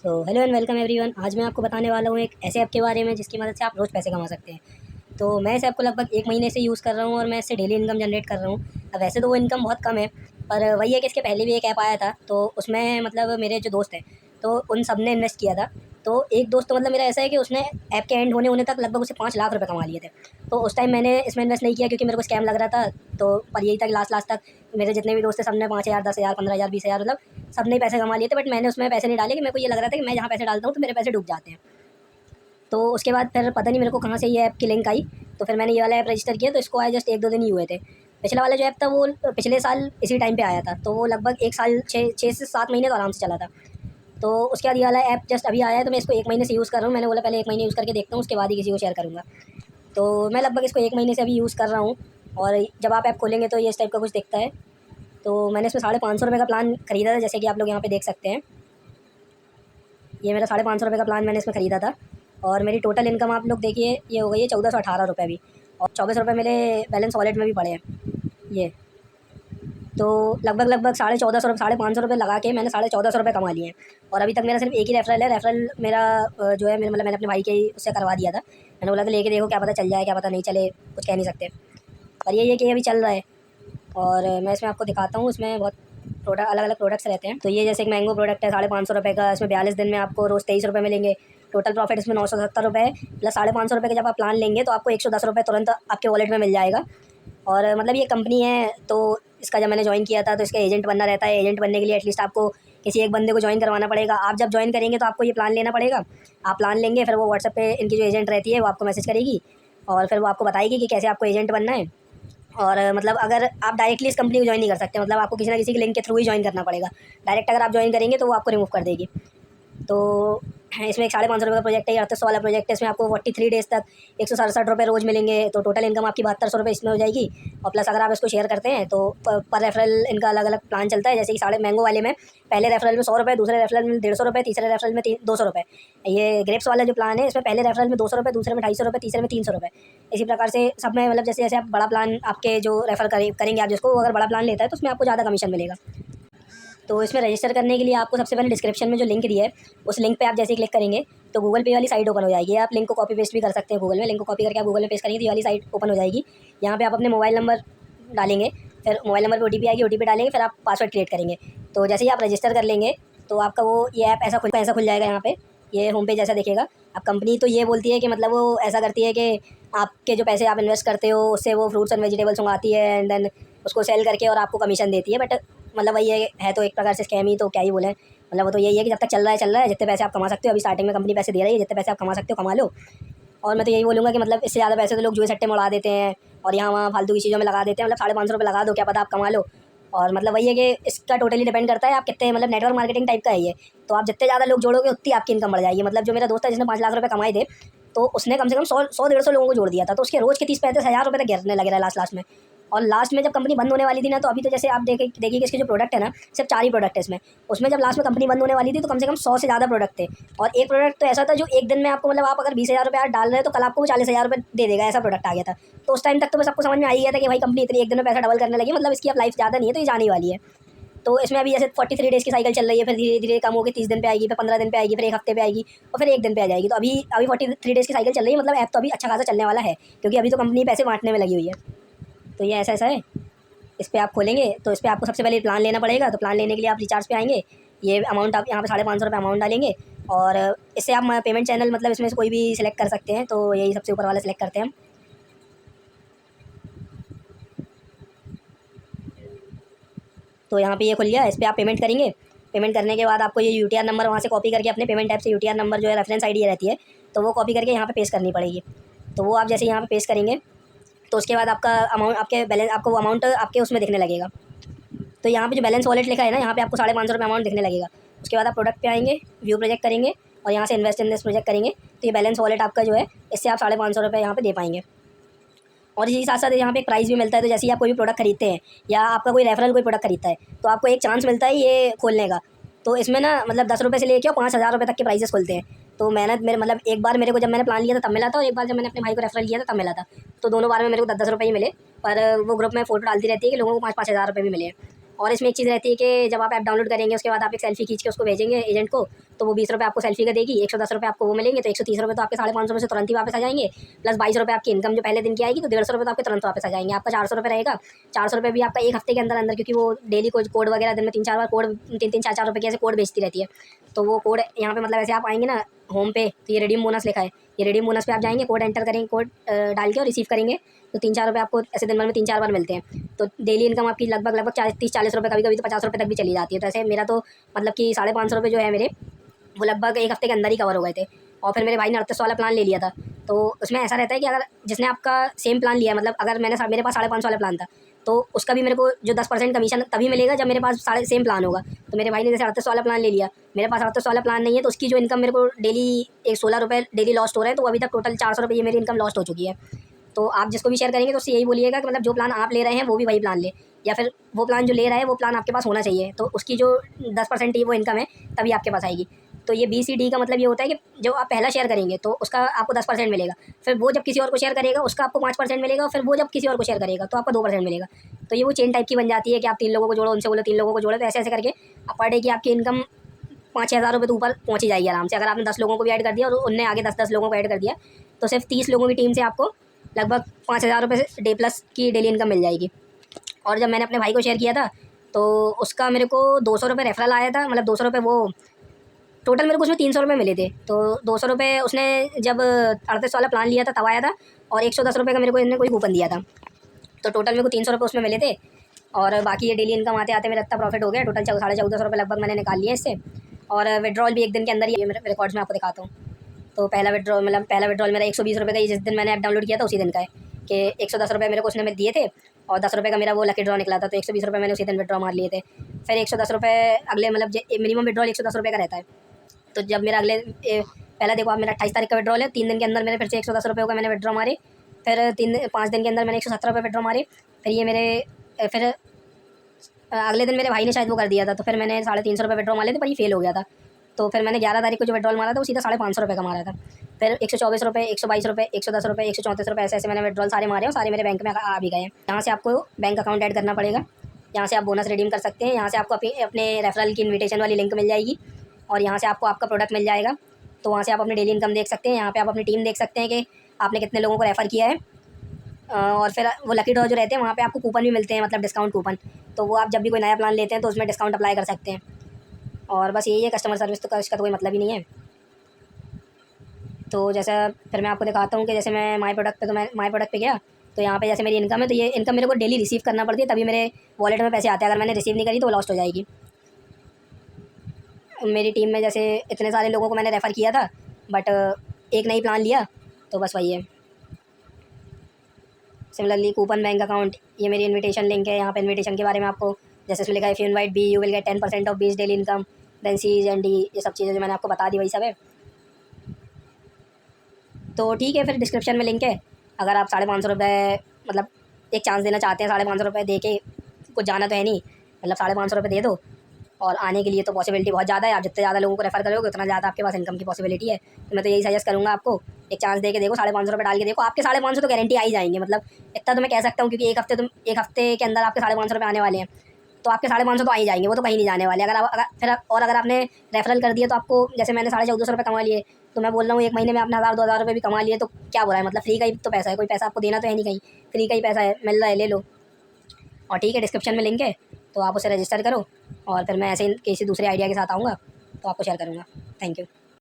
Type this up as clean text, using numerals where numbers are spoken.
तो hello and welcome everyone. आज मैं आपको बताने वाला हूँ एक ऐसे ऐप के बारे में जिसकी मदद से आप रोज़ पैसे कमा सकते हैं। तो मैं इस ऐप को लगभग 1 महीने से यूज़ कर रहा हूँ और मैं इससे डेली इनकम जनरेट कर रहा हूँ। अब वैसे तो वो इनकम बहुत कम है, पर वही है कि इसके पहले भी एक ऐप आया था, तो उसमें मतलब मेरे जो दोस्त हैं, तो उन सब ने इन्वेस्ट किया था। तो एक दोस्त तो मतलब मेरा ऐसा है कि उसने ऐप के एंड होने होने तक लगभग उसे 5 लाख रुपए कमा लिए थे। तो उस टाइम मैंने इसमें इन्वेस्ट नहीं किया क्योंकि मेरे को स्कैम लग रहा था। तो पर यही था कि लास्ट लास्ट तक मेरे जितने भी दोस्त थे सबने 5,000, 10,000, 15,000, 20,000 मतलब सब ने पैसे कमा लिए थे। बट मैंने उसमें पैसे नहीं डाले कि मेरे को ये लग रहा था कि मैं जहाँ पैसे डालता हूँ तो मेरे पैसे डूब जाते हैं। तो उसके बाद फिर पता नहीं मेरे को कहाँ से ये ऐप की लिंक आई, तो फिर मैंने ये वाला ऐप रजिस्टर किया। तो इसको आए जस्ट 1-2 दिन ही हुए थे। पिछला वाला जो ऐप था वो पिछले साल इसी टाइम पे आया था, तो वो लगभग 1 साल 6 से 7 महीने तो आराम से चला था। तो उसके बाद ये वाला ऐप जस्ट अभी आया है, तो मैं इसको 1 महीने से यूज़ कर रहा हूँ। मैंने बोला पहले 1 महीने यूज़ करके देखता हूँ, उसके बाद ही किसी को शेयर करूँगा। तो मैं लगभग इसको 1 महीने से अभी यूज़ कर रहा हूँ। और जब आप ऐप खोलेंगे तो ये इस टाइप का कुछ दिखता है। तो मैंने इसमें 550 रुपये का प्लान खरीदा था, जैसे कि आप लोग यहाँ पे देख सकते हैं। ये मेरा 550 रुपये का प्लान मैंने इसमें ख़रीदा था। और मेरी टोटल इनकम आप लोग देखिए ये हो गई है 1418 रुपये भी। और 24 रुपये मेरे बैलेंस वॉलेट में भी पड़े हैं ये। तो लगभग 1450 रुपये 550 रुपये लगा के मैंने 1450 रुपये कमा लिए हैं। और अभी तक मेरा सिर्फ एक ही रेफरल है। रेफरल मेरा जो है मेरे मतलब मैंने अपने भाई के ही उससे करवा दिया था। मैंने बोला था लेके देखो, क्या पता चल जाए, क्या पता नहीं चले, कुछ कह नहीं सकते। पर ये है कि अभी चल रहा है। और मैं इसमें आपको दिखाता हूँ, इसमें बहुत प्रोडक्ट अलग अलग प्रोडक्ट्स रहते हैं। तो ये जैसे एक मैंगो प्रोडक्ट है 550 रुपये का। इसमें 42 दिन में आपको रोज़ 23 रुपये मिलेंगे। टोटल प्रॉफिट इसमें 970 रुपये है। प्लस 550 रुपये के जब आप प्लान लेंगे तो आपको 110 रुपये तुरंत आपके वॉलेट में मिल जाएगा। और मतलब ये कंपनी है, तो इसका जब मैंने ज्वाइन किया था तो इसका एजेंट बनना रहता है। एजेंट बनने के लिए एटलीस्ट आपको किसी एक बंदे को ज्वाइन करवाना पड़ेगा। आप जब ज्वाइन करेंगे तो आपको ये प्लान लेना पड़ेगा। आप प्लान लेंगे, फिर वो व्हाट्सएप पे इनकी जो एजेंट रहती है वो आपको मैसेज करेगी और फिर वो आपको बताएगी कि कैसे आपको एजेंट बनना है। और मतलब अगर आप डायरेक्टली इस कंपनी को ज्वाइन नहीं कर सकते, मतलब आपको किसी ना किसी के लिंक के थ्रू ही ज्वाइन करना पड़ेगा। डायरेक्ट अगर आप ज्वाइन करेंगे तो वो आपको रिमूव कर देगी। तो इसमें एक 550 रुपये का प्रोजेक्ट है, 3800 वाला प्रोजेक्ट है। इसमें आपको 43 डेज़ तक 167 रुपये रोज़ मिलेंगे। तो टोटल इनकम आपकी 7200 रुपये इसमें हो जाएगी। और प्लस अगर आप इसको शेयर करते हैं तो पर रेफरल इनका अलग अलग प्लान चलता है। जैसे कि साढ़े मैंगो वाले में पहले रेफरल में 100 रुपये, दूसरे रेफरल में 150 रुपये, तीसरे रेफरल में 200 रुपये। ये ग्रेप्स वाला जो प्लान है इसमें पहले रेफरल में 200 रुपये, दूसरे में 250 रुपये, तीसरे में 300 रुपये। इसी प्रकार से सब में मतलब जैसे जैसे आप बड़ा प्लान आपके जो रेफर करेंगे आप जिसको, वो अगर बड़ा प्लान लेता है तो उसमें आपको ज़्यादा कमीशन मिलेगा। तो इसमें रजिस्टर करने के लिए आपको सबसे पहले डिस्क्रिप्शन में जो लिंक दिया है उस लिंक पे आप जैसे ही क्लिक करेंगे तो गूगल पे वाली साइट ओपन हो जाएगी। आप लिंक को कॉपी पेस्ट भी कर सकते हैं गूगल में। लिंक को कॉपी करके आप गूगल में पेस्ट करेंगे तो ये वाली साइट ओपन हो जाएगी। यहाँ पे आप अपने मोबाइल नंबर डालेंगे, फिर मोबाइल नंबर पर OTP आएगी, OTP डालेंगे, फिर आप पासवर्ड क्रिएट करेंगे। तो जैसे ही आप रजिस्टर कर लेंगे तो आपका वो ये ऐप ऐसा खुल जाएगा। यहाँ पे ये होम पेज ऐसा दिखेगा। अब कंपनी तो ये बोलती है कि मतलब वो ऐसा करती है कि आपके जो पैसे आप इन्वेस्ट करते हो उससे वो फ्रूट्स एंड वेजिटेबल्स उगाती है एंड देन उसको सेल करके और आपको कमीशन देती है। बट मतलब वही है तो एक प्रकार से स्कैम ही, तो क्या ही बोले। मतलब वो तो यही है कि जब तक चल रहा है जितने पैसे आप कमा सकते हो, अभी स्टार्टिंग में कंपनी पैसे दे रही है, जितने पैसे आप कमा सकते हो कमा लो। और मैं तो यही बोलूँगा कि मतलब इससे ज़्यादा पैसे तो लोग जुए सट्टे में उड़ा देते हैं और यहाँ वहाँ फालतू की चीज़ों में लगा देते हैं। मतलब 550 रुपये लगा दो, क्या पता आप कमा लो। और मतलब वही है कि इसका टोटली डिपेंड करता है आप कितने, मतलब नेटवर्क मार्केटिंग टाइप का है ये। तो आप जितने ज़्यादा लोग जोड़ोगे उतनी आपकी इनकम बढ़ जाएगी। मतलब जो मेरा दोस्त है जिसने 5 लाख रुपये कमाए थे, तो उसने कम से कम 100-150 लोगों को जोड़ दिया था। तो उसके रोज़ के 30-35 हज़ार रुपये तक गिरने लगे रहा लास्ट लास्ट में। और लास्ट में जब कंपनी बंद होने वाली थी ना, तो अभी तो जैसे आप देखिए कि इसके जो प्रोडक्ट है ना, सिर्फ 4 ही प्रोडक्ट है इसमें। उसमें जब लास्ट में कंपनी बंद होने वाली थी तो कम से कम 100 से ज़्यादा प्रोडक्ट थे। और एक प्रोडक्ट तो ऐसा था जो एक दिन में आपको, मतलब आप अगर 20,000 रुपये आज डाल रहे हैं तो कल आपको 40,000 रुपये दे देगा, ऐसा प्रोडक्ट आ गया था। तो उस टाइम तक तो बस सबको समझ में आ ही गया था कि भाई कंपनी इतनी एक दिन में पैसा डबल करने लगी, मतलब इसकी अब लाइफ ज़्यादा नहीं है, तो ये जाने ही वाली है। तो इसमें अभी जैसे 43 डेज़ की साइकिल चल रही है, फिर धीरे धीरे कम होकर 30 दिन पे आएगी, फिर 15 दिन पे आएगी, फिर 1 हफ्ते पे आएगी और फिर 1 दिन पे आ जाएगी। तो अभी अभी 43 डेज़ की साइकिल चल रही है। मतलब ऐप तो अभी अच्छा खासा चलने वाला है क्योंकि अभी तो कंपनी पैसे बांटने में लगी हुई है। तो ये ऐसा है। इस पर आप खोलेंगे तो इस पर आपको सबसे पहले प्लान लेना पड़ेगा। तो प्लान लेने के लिए आप रिचार्ज पे आएंगे। ये अमाउंट आप यहाँ पे 550 रुपये अमाउंट डालेंगे और इससे आप पेमेंट चैनल मतलब इसमें से कोई भी सिलेक्ट कर सकते हैं। तो यही सबसे ऊपर वाला सिलेक्ट करते हैं हम। तो यहाँ पे ये खुल गया, इस पर आप पेमेंट करेंगे। पेमेंट करने के बाद आपको ये UTR नंबर वहाँ से कॉपी करके अपने पेमेंट ऐप से UTR नंबर जो है रेफरेंस ID रहती है, तो वो कॉपी करके यहाँ पे पेस्ट करनी पड़ेगी। तो वो आप जैसे यहाँ पे पेस्ट करेंगे तो उसके बाद आपका अमाउंट, आपके बैलेंस, आपको वो अमाउंट आपके उसमें दिखने लगेगा। तो यहाँ पे जो बैलेंस वॉलेट लिखा है ना, यहाँ पे आपको 550 रुपये अमाउंट दिखने लगेगा। उसके बाद आप प्रोडक्ट पे आएंगे, व्यू प्रोजेक्ट करेंगे और यहाँ से इन्वेस्ट इन दिस प्रोजेक्ट करेंगे। तो ये बैलेंस वॉलेट आपका जो है, इससे आप 550 रुपये यहाँ पे दे पाएंगे। और इसी साथ साथ यहाँ पे एक प्राइस भी मिलता है। तो जैसे ही आप कोई भी प्रोडक्ट खरीदते हैं या आपका कोई रेफरल कोई प्रोडक्ट खरीदता है तो आपको एक चांस मिलता है ये खोलने का। तो इसमें ना मतलब 10 रुपये से लेकर 5,000 रुपये तक के प्राइसेस खुलते हैं। तो मैंने मेरे मतलब एक बार मेरे को जब मैंने प्लान लिया था तब मिला था, और एक बार जब मैंने अपने भाई को रेफरल किया था तब मिला था। तो दोनों बार में मेरे को 10-10 रुपये ही मिले। पर वो ग्रुप में फ़ोटो डालती रहती है कि लोगों को 5-5 हज़ार रुपये भी मिले हैं। और इसमें एक चीज़ रहती है कि जब आप ऐप डाउनलोड करेंगे उसके बाद आप एक सेल्फी खींच के उसको भेजेंगे एजेंट को, तो वो 20 रुपये आपको सेल्फी का देगी, 110 रुपये आपको वो मिलेंगे, तो 130 रुपये तो आपके 550 में से तुरंत ही वापस आ जाएंगे, प्लस 22 रुपये आपकी इनकम जो पहले दिन की आएगी, तो 150 रुपये तो आपके तुरंत वापस आ जाएंगे। आपका 400 रुपये रहेगा। 400 रुपये भी आपका एक हफ्ते के अंदर अंदर, क्योंकि वो डेली कोड वगैरह दिन में 3-4 बार कोड 3-3 4-4 रुपये की ऐसे कोड बेचती रहती है। तो वो कोड यहाँ पे मतलब ऐसे आप आएंगे ना होम पे, तो ये रिडीम बोनस लिखा है, ये रिडीम बोनस पे आप जाएंगे, कोड एंटर करेंगे, कोड डाल के और रिसीव करेंगे, तो 3-4 रुपये आपको ऐसे दिन भर में 3-4 बार मिलते हैं। तो डेली इनकम आपकी लगभग 30-40 रुपये, कभी कभी तो 50 रुपये तक भी चली जाती है। तो ऐसे मेरा तो मतलब कि 550 रुपये जो है मेरे, वो लगभग एक हफ्ते के अंदर ही कवर हो गए थे। और फिर मेरे भाई ने 3800 वाला प्लान ले लिया था। तो उसमें ऐसा रहता है कि अगर जिसने आपका सेम प्लान लिया, मतलब अगर मेरे पास 550 वाला प्लान था, तो उसका भी मेरे को जो 10% कमीशन तभी मिलेगा जब मेरे पास साढ़े सेम प्लान होगा। तो मेरे भाई ने जैसे 3800 वाला प्लान ले लिया, मेरे पास 3800 वाला प्लान नहीं है, तो उसकी जो इनकम मेरे को डेली एक 16 रुपये डेली लॉस्ट हो रहा है, तो अभी तक टोटल 400 रुपये ये मेरी इनकम लॉस्ट हो चुकी है। तो आप जिसको भी शेयर करेंगे तो उससे यही बोलिएगा कि मतलब जो प्लान आप ले रहे हैं वो भी वही प्लान ले, या फिर वो प्लान जो ले रहा है वो प्लान आपके पास होना चाहिए, तो उसकी जो 10% ही वो इनकम है तभी आपके पास आएगी। तो ये BCD का मतलब ये होता है कि जो आप पहला शेयर करेंगे तो उसका आपको 10% मिलेगा, फिर वो जब किसी और को शेयर करेगा उसका आपको 5% मिलेगा, फिर वो जब किसी और को शेयर करेगा तो आपको 2% मिलेगा। तो ये वो चेन टाइप की बन जाती है कि आप 3 लोगों को जोड़ो, उनसे बोलो 3 लोगों को जोड़ो, तो ऐसे ऐसे करके आप पर डे की आपकी इनकम 5-6 हज़ार रुपये तो ऊपर पहुँच ही जाएगी आराम से। अगर आपने 10 लोगों को भी ऐड कर दिया और उनने आगे 10-10 लोगों को ऐड कर दिया, तो सिर्फ 30 लोगों की टीम से आपको लगभग 5,000 रुपये से डे प्लस की डेली इनकम मिल जाएगी। और जब मैंने अपने भाई को शेयर किया था तो उसका मेरे को 200 रुपये रेफरल आया था, मतलब 200 रुपये वो टोटल मेरे को उसमें 300 रुपये मिले थे। तो 200 रुपये उसने जब 38 वाला प्लान लिया था तब आया था, और 110 रुपये का मेरे को इन्होंने कोई कूपन दिया था, तो टोटल मेरे को 300 रुपये उसमें मिले थे। और बाकी ये डेली इनकम आते आते मेरा इतना प्रॉफिट हो गया, टोटल 1450 रुपये लगभग मैंने निकाल लिया इससे। और विड्रॉल भी एक दिन के अंदर ही मेरे रिकॉर्ड्स में आपको दिखाता हूँ। तो पहला विड्रॉल मेरा 120 रुपये का ही जिस दिन मैंने ऐप डाउनलोड किया था उसी दिन का है, कि 110 रुपये मेरे को उसने दिए थे, और 10 रुपये का मेरा वो लकी ड्रॉ निकला था, तो 120 रुपये मैंने उसी दिन विड्रॉ मार लिए थे। फिर 110 रुपये अगले मतलब मिनिमम विड्रॉल 110 रुपये का रहता है। तो जब मेरा पहला देखो आप, मेरा 28 तारीख का विड्रॉल है, 3 दिन के अंदर मेरे फिर से 110 रुपये का मैंने विड्रॉ मारे, फिर 5 दिन के अंदर मैंने 117 रुपये विड्रॉ मारे। फिर ये मेरे फिर अगले दिन मेरे भाई ने शायद वो कर दिया था, तो फिर मैंने 350 रुपये विड्रॉ मारे थे, पर ये फेल हो गया था। तो फिर मैंने 11 तारीख को जो विड्रॉल मारा था वो सीधा 550 रुपये का मारा था। फिर 124 रुपये, 122 रुपये, 110 रुपये, 134 रुपये, ऐसे ऐसे मैंने विड्रॉल सारे मारे और सारे मेरे बैंक में आ भी गए हैं। यहाँ से आपको बैंक अकाउंट ऐड करना पड़ेगा, यहाँ से आप बोनस रिडीम कर सकते हैं, यहाँ से आपको अपने रेफरल की इन्विटेशन वाली लिंक मिल जाएगी, और यहाँ से आपको आपका प्रोडक्ट मिल जाएगा। तो वहाँ से आप अपनी डेली इनकम देख सकते हैं, यहाँ पे आप अपनी टीम देख सकते हैं कि आपने कितने लोगों को रेफ़र किया है। और फिर वो लकी ड्रॉ जो रहते हैं वहाँ पे आपको कूपन भी मिलते हैं, मतलब डिस्काउंट कूपन, तो वो आप जब भी कोई नया प्लान लेते हैं तो उसमें डिस्काउंट अप्लाई कर सकते हैं। और बस यही है, कस्टमर सर्विस तो का इसका तो कोई मतलब ही नहीं है। तो जैसा फिर मैं आपको दिखाता हूँ कि जैसे मैं माई प्रोडक्ट पे गया, तो यहाँ पे जैसे मेरी इनकम है, तो ये इनकम मेरे को डेली रिसीव करना पड़ती है, तभी मेरे वॉलेट में पैसे आते हैं। अगर मैंने रिसीव नहीं करी तो वो लॉस्ट हो जाएगी। मेरी टीम में जैसे इतने सारे लोगों को मैंने रेफ़र किया था, बट एक नई प्लान लिया, तो बस वही है। सिमिलरली कूपन, बैंक अकाउंट, ये मेरी इन्विटेशन लिंक है। यहाँ पे इन्विटेशन के बारे में आपको जैसे इसमें लिखा है, if you invite B you will get 10% of B's daily income, then C's and D, ये सब चीज़ें जो मैंने आपको बता दी वही सब है। तो ठीक है, फिर डिस्क्रिप्शन में लिंक है। अगर आप 550 रुपये मतलब एक चांस देना चाहते हैं, 550 रुपये दे के कुछ जाना तो है नहीं, मतलब 550 रुपये दे दो, और आने के लिए तो पॉसिबिलिटी बहुत ज़्यादा है। आप जितने ज़्यादा लोगों को रेफ़र करोगे उतना ज़्यादा आपके पास इनकम की पॉसिबिलिटी है। तो मैं तो यही सजेस्ट करूँगा आपको, एक चांस दे के देखो, 550 रुपये डाल के देखो, आपके 550 तो गारंटी आ ही जाएंगे। मतलब इतना तो मैं कह सकता हूँ, क्योंकि एक हफ्ते के अंदर आपके 550 रुपये आने वाले हैं, तो आपके 550 तो आ ही जाएंगे, वो तो कहीं नहीं जाने वाले। अगर आपने रेफरल कर दिया तो आपको, जैसे मैंने 1450 रुपये कमा लिए, तो मैं बोल रहा हूँ एक महीने में आपने 1000-2000 रुपये भी कमा लिए, तो क्या बुरा है। मतलब फ्री का ही तो पैसा है, कोई पैसा आपको देना तो है नहीं, कहीं फ्री का ही पैसा है, मिल रहा है, ले लो। और ठीक है, डिस्क्रिप्शन में लिंक है, तो आप उसे रजिस्टर करो, और फिर मैं ऐसे ही किसी दूसरे आइडिया के साथ आऊँगा तो आपको शेयर करूँगा। Thank you.